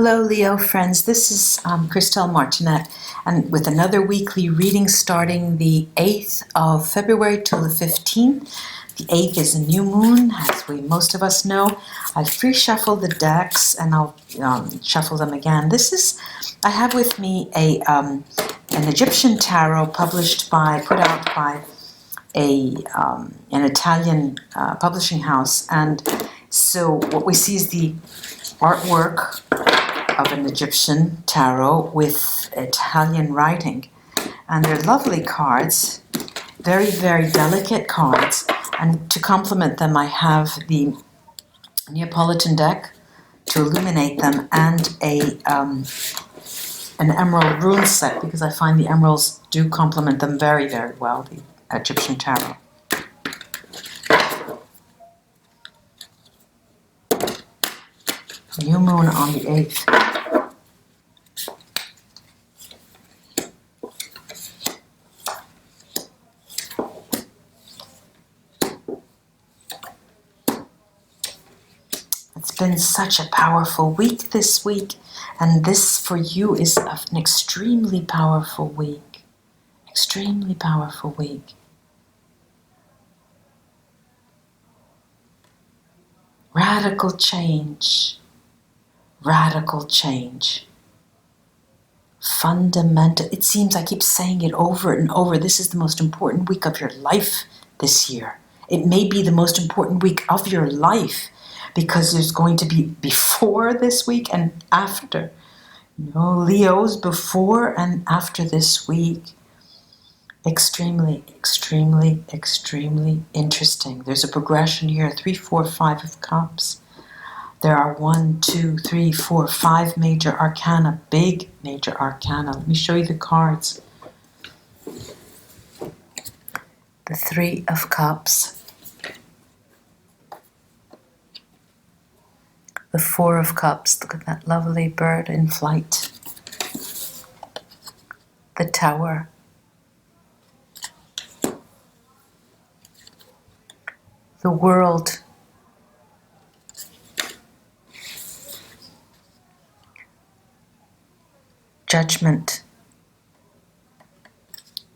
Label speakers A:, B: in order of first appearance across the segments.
A: Hello, Leo friends. This is Christelle Martinette, and with another weekly reading starting the 8th of February till the 15th. The 8th is a new moon, as most of us know. I free shuffle the decks, and I'll shuffle them again. I have with me an Egyptian tarot put out by an Italian publishing house, and so what we see is the artwork of an Egyptian tarot with Italian writing, and they're lovely cards, very, very delicate cards. And to complement them, I have the Neapolitan deck to illuminate them, and an emerald rune set, because I find the emeralds do complement them very, very well, the Egyptian tarot. New moon on the 8th. It's been such a powerful week this week, and this for you is an extremely powerful week. Extremely powerful week. Radical change. Radical change. Fundamental. It seems I keep saying it over and over. This is the most important week of your life this year. It may be the most important week of your life, because there's going to be before this week and after. Leo's before and after this week. Extremely, extremely, extremely interesting. There's a progression here, 3, 4, 5 of cups. There are 1, 2, 3, 4, 5 major arcana, big major arcana. Let me show you the cards. The 3 of cups. The 4 of cups. Look at that lovely bird in flight. The Tower. The World. Judgment.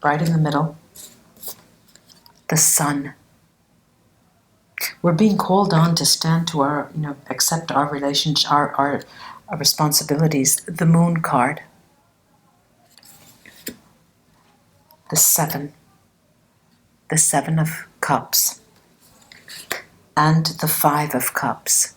A: Right in the middle. The Sun. We're being called on to stand to our, accept our relationship, our responsibilities. The Moon card. The 7. The 7 of Cups. And the 5 of Cups.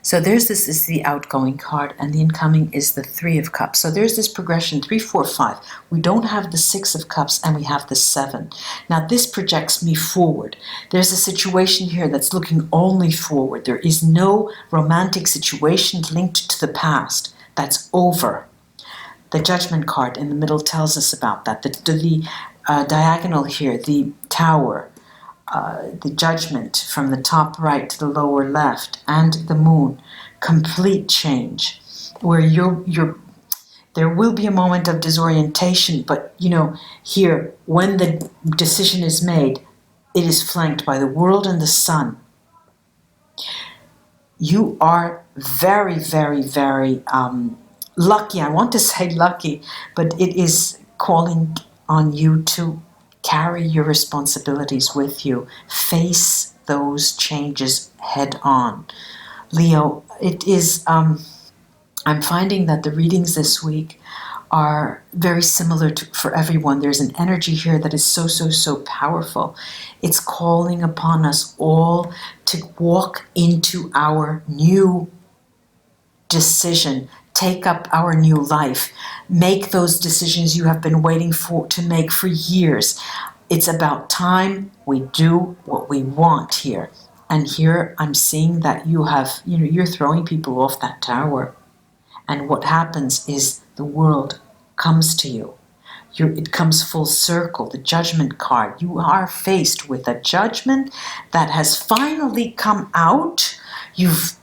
A: So this is the outgoing card, and the incoming is the 3 of Cups. So there's this progression, 3, 4, 5. We don't have the 6 of Cups, and we have the 7. Now this projects me forward. There's a situation here that's looking only forward. There is no romantic situation linked to the past. That's over. The Judgment card in the middle tells us about that. The diagonal here, the Tower, the Judgment from the top right to the lower left, and the Moon, complete change, where there will be a moment of disorientation, but here, when the decision is made, it is flanked by the World and the Sun. You are very, very, very lucky. I want to say lucky, but it is calling on you to carry your responsibilities with you. Face those changes head on. Leo, it is, I'm finding that the readings this week are very similar for everyone. There's an energy here that is so, so, so powerful. It's calling upon us all to walk into our new decision, take up our new life, make those decisions you have been waiting to make for years. It's about time we do what we want here. And here I'm seeing that you're throwing people off that tower. And what happens is the world comes to you. It comes full circle, the Judgment card. You are faced with a judgment that has finally come out. You've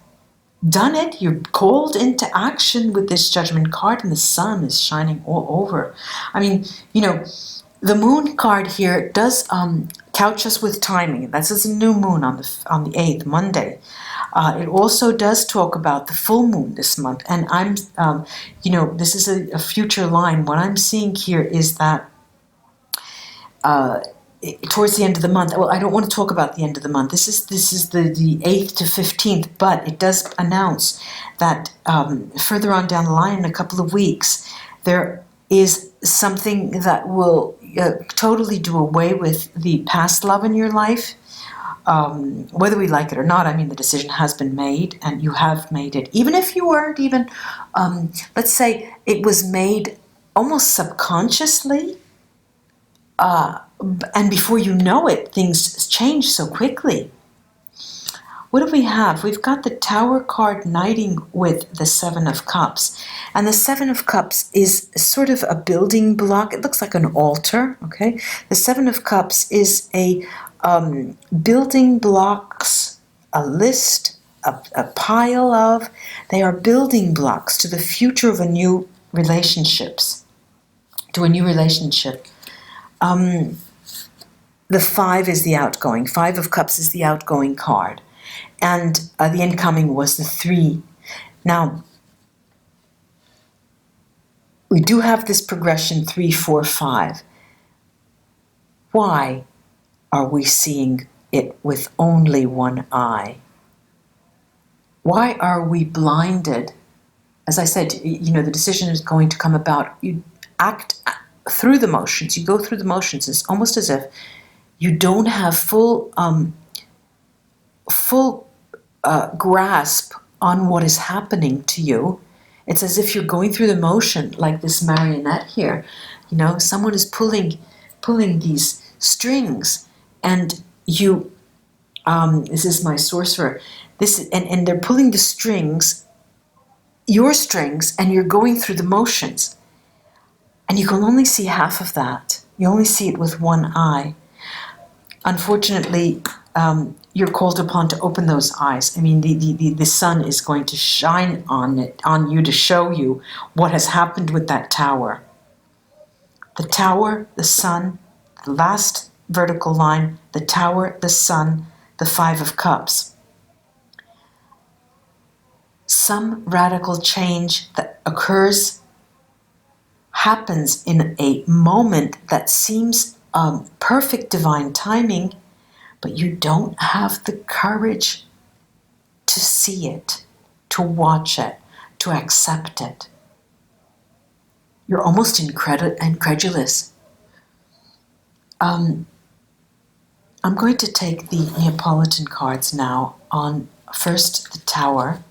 A: done it. You're called into action with this Judgment card, and the sun is shining all over. I mean, the Moon card here does Couch us with timing. This is a new moon on the 8th, Monday. It also does talk about the full moon this month. And I'm, this is a future line. What I'm seeing here is that towards the end of the month, well, I don't want to talk about the end of the month. This is the 8th to 15th, but it does announce that further on down the line in a couple of weeks, there is something that will totally do away with the past love in your life. Whether we like it or not, I mean, the decision has been made, and you have made it. Even if you weren't even, let's say it was made almost subconsciously, and before you know it, things change so quickly. What do we have? We've got the Tower card knighting with the Seven of Cups. And the Seven of Cups is sort of a building block. It looks like an altar, okay? The Seven of Cups is a building blocks, a list, a pile of. They are building blocks to the future of a new relationships, to a new relationship. The 5 is the outgoing. 5 of Cups is the outgoing card. And the incoming was the 3. Now, we do have this progression 3, 4, 5. Why are we seeing it with only one eye? Why are we blinded? As I said, the decision is going to come about. You act through the motions. You go through the motions. It's almost as if you don't have full grasp on what is happening to you. It's as if you're going through the motion, like this marionette here. Someone is pulling these strings, and you. This is my sorcerer. And they're pulling the strings, your strings, and you're going through the motions, and you can only see half of that. You only see it with one eye. Unfortunately, you're called upon to open those eyes. I mean, the sun is going to shine on you to show you what has happened with that tower. The tower, the sun, the last vertical line, the tower, the sun, the 5 of Cups. Some radical change that occurs happens in a moment that seems perfect divine timing, but you don't have the courage to see it, to watch it, to accept it. You're almost incredulous. I'm going to take the Neapolitan cards now on first the Tower.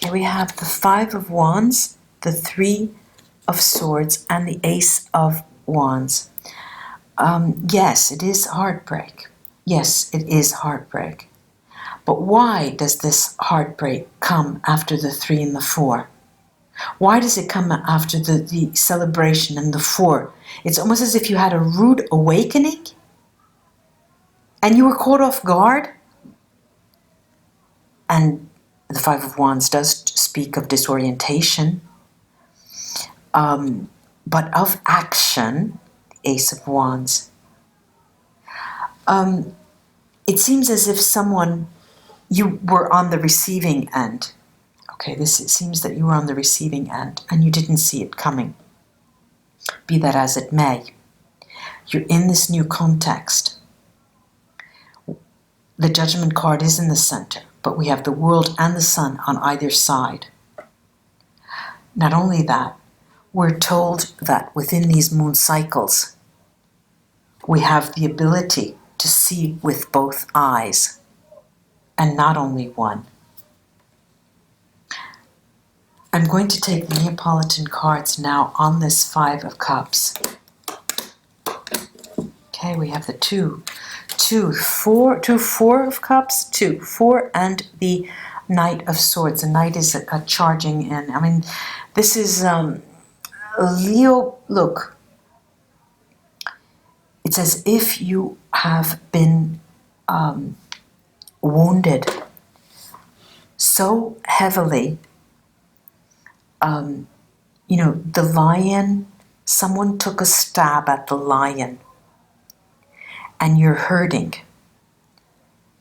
A: Here we have the 5 of Wands, the 3 of Swords, and the Ace of Wands. Yes, it is heartbreak. Yes, it is heartbreak. But why does this heartbreak come after the 3 and the 4? Why does it come after the celebration and the 4? It's almost as if you had a rude awakening and you were caught off guard. And the 5 of Wands does speak of disorientation, but of action, the Ace of Wands. It seems as if you were on the receiving end. Okay, it seems that you were on the receiving end and you didn't see it coming. Be that as it may, you're in this new context. The Judgment card is in the center, but we have the World and the Sun on either side. Not only that, we're told that within these moon cycles, we have the ability to see with both eyes, and not only one. I'm going to take the Neapolitan cards now on this 5 of Cups. Okay, we have the 2, 4 of Cups, 2, 4, and the Knight of Swords. The Knight is a charging in. I mean, this is Leo, look, it's as if you have been wounded so heavily. The lion, someone took a stab at the lion, and you're hurting.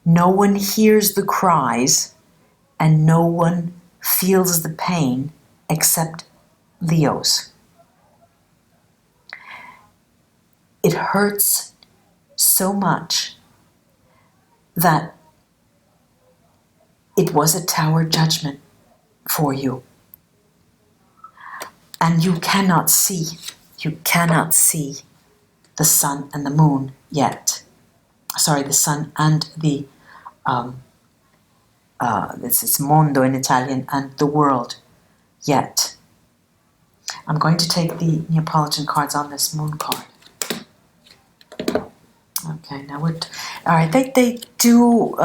A: No one hears the cries, and no one feels the pain except Leos. It hurts so much that it was a tower judgment for you. And you cannot see the sun and the moon yet. Sorry, the sun and the, this is mondo in Italian, and the world yet. I'm going to take the Neapolitan cards on this moon card. Okay, now all right, they do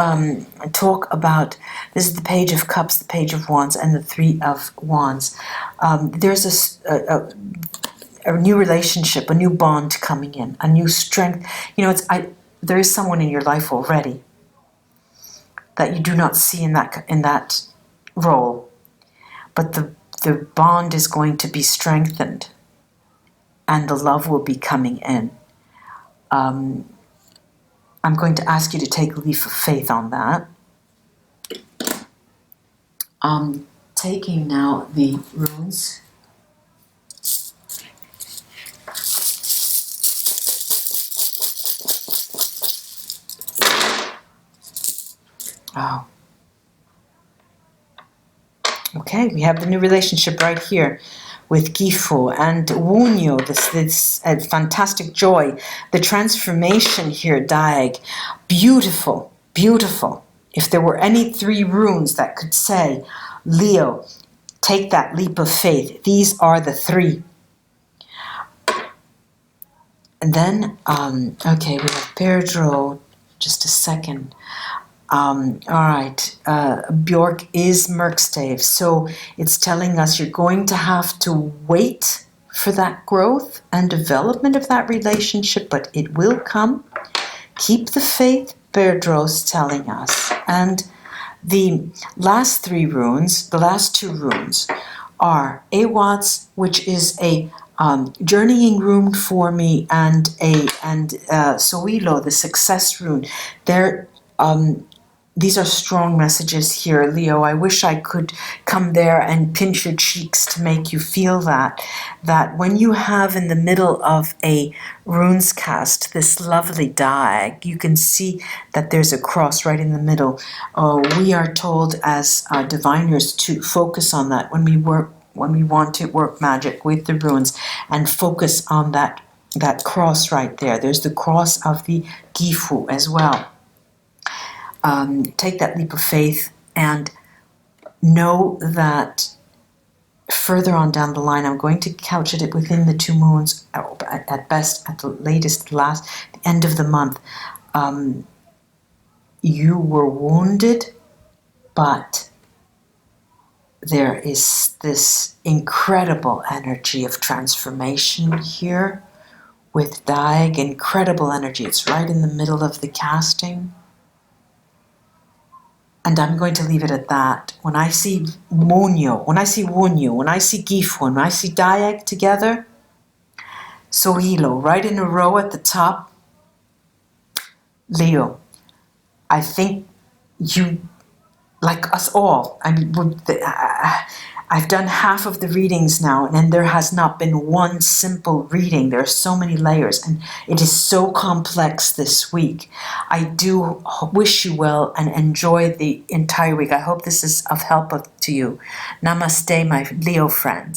A: talk about, this is the Page of Cups, the Page of Wands, and the Three of Wands. There's a new relationship, a new bond coming in, a new strength. There is someone in your life already that you do not see in that role, but the bond is going to be strengthened, and the love will be coming in. I'm going to ask you to take a leap of faith on that. Taking now the runes. Oh. Okay, we have the new relationship right here with Gifu and Wunyo, this fantastic joy, the transformation here, Daeg, beautiful, beautiful. If there were any 3 runes that could say, Leo, take that leap of faith, these are the 3. And then, okay, we have Pedro, just a second. All right, Bjork is Merkstave, so it's telling us you're going to have to wait for that growth and development of that relationship, but it will come. Keep the faith, Pedro's telling us. And the last 3 runes, the last 2 runes, are Awats, which is a journeying rune for me, and Soilo, the success rune. These are strong messages here, Leo. I wish I could come there and pinch your cheeks to make you feel that when you have in the middle of a runes cast this lovely Daeg, you can see that there's a cross right in the middle. We are told as diviners to focus on that when we want to work magic with the runes, and focus on that cross right there. There's the cross of the Gifu as well. Take that leap of faith and know that further on down the line, I'm going to couch it within the 2 moons, at best, at the latest, the end of the month. You were wounded, but there is this incredible energy of transformation here with Daeg, incredible energy. It's right in the middle of the casting. And I'm going to leave it at that. When I see Wunyo, when I see Gifu, when I see Daeg together, Sohilo, right in a row at the top, Leo, I think you, like us all, I've done half of the readings now, and there has not been one simple reading. There are so many layers, and it is so complex this week. I do wish you well and enjoy the entire week. I hope this is of help to you. Namaste, my Leo friends.